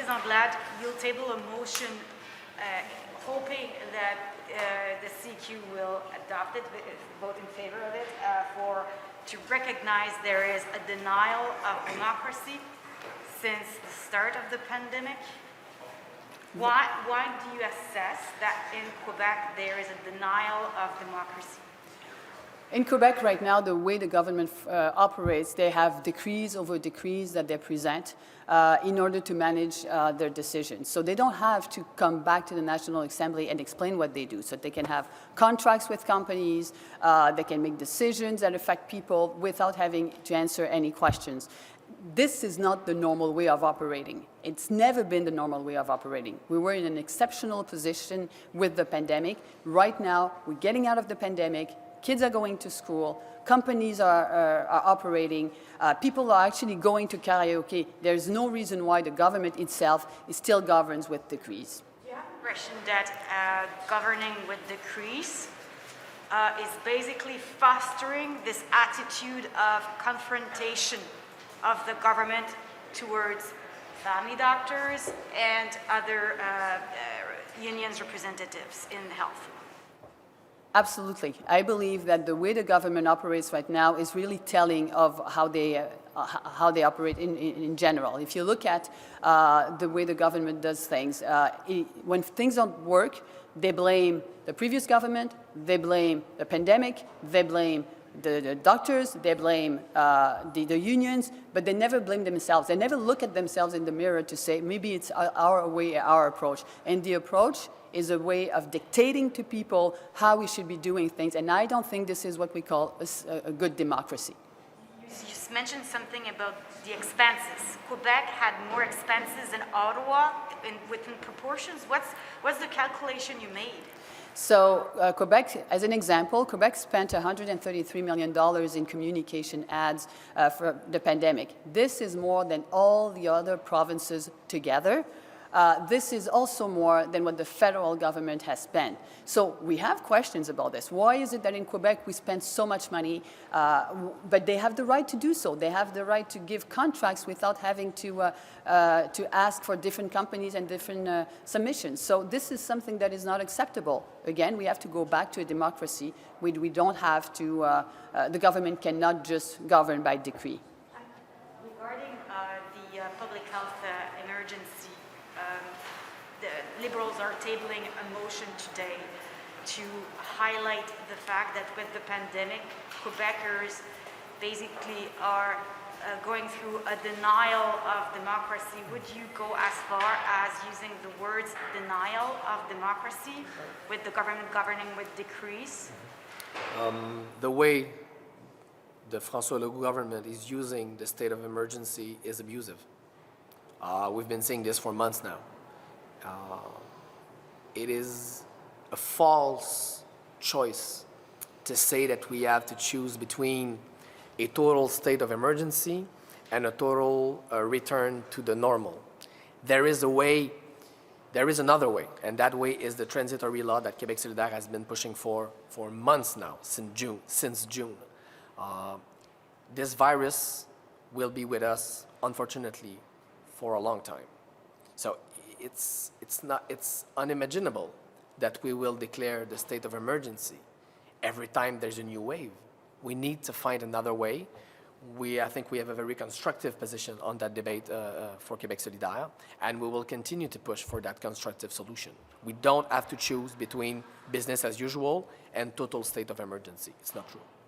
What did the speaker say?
Mrs. Anglade, you'll table a motion hoping that the CQ will adopt it, vote in favor of it, to recognize there is a denial of democracy since the start of the pandemic. Why do you assess that in Quebec there is a denial of democracy? In Quebec right now, the way the government operates, they have decrees over decrees that they present in order to manage their decisions. So they don't have to come back to the National Assembly and explain what they do. So they can have contracts with companies, they can make decisions that affect people without having to answer any questions. This is not the normal way of operating. It's never been the normal way of operating. We were in an exceptional position with the pandemic. Right now, we're getting out of the pandemic. Kids are going to school, companies are operating, people are actually going to karaoke. There's no reason why the government itself still governs with decrees. Do you have the impression that governing with decrees is basically fostering this attitude of confrontation of the government towards family doctors and other unions representatives in health? Absolutely. I believe that the way the government operates right now is really telling of how they operate in general. If you look at the way the government does things, when things don't work, they blame the previous government, they blame the pandemic, they blame the doctors, they blame the unions, but they never blame themselves. They never look at themselves in the mirror to say, maybe it's our way, our approach. And the approach is a way of dictating to people how we should be doing things. And I don't think this is what we call a good democracy. You just mentioned something about the expenses. Quebec had more expenses than Ottawa within proportions. What's the calculation you made? So Quebec, as an example, Quebec spent $133 million in communication ads for the pandemic. This is more than all the other provinces together. This is also more than what the federal government has spent. So we have questions about this. Why is it that in Quebec we spend so much money, but they have the right to do so? They have the right to give contracts without having to ask for different companies and different submissions. So this is something that is not acceptable. Again, we have to go back to a democracy. We don't have to, the government cannot just govern by decree. Regarding the public health emergency, the Liberals are tabling a motion today to highlight the fact that with the pandemic, Quebecers basically are going through a denial of democracy. Would you go as far as using the words denial of democracy with the government governing with decrees? The way the François Legault government is using the state of emergency is abusive. We've been saying this for months now. It is a false choice to say that we have to choose between a total state of emergency and a total return to the normal. There is another way, and that way is the transitory law that Quebec Solidaire has been pushing for months now, since June. This virus will be with us, unfortunately, for a long time. So it's unimaginable that we will declare the state of emergency every time there's a new wave. We need to find another way. I think we have a very constructive position on that debate for Quebec Solidaire, and we will continue to push for that constructive solution. We don't have to choose between business as usual and total state of emergency. It's not true.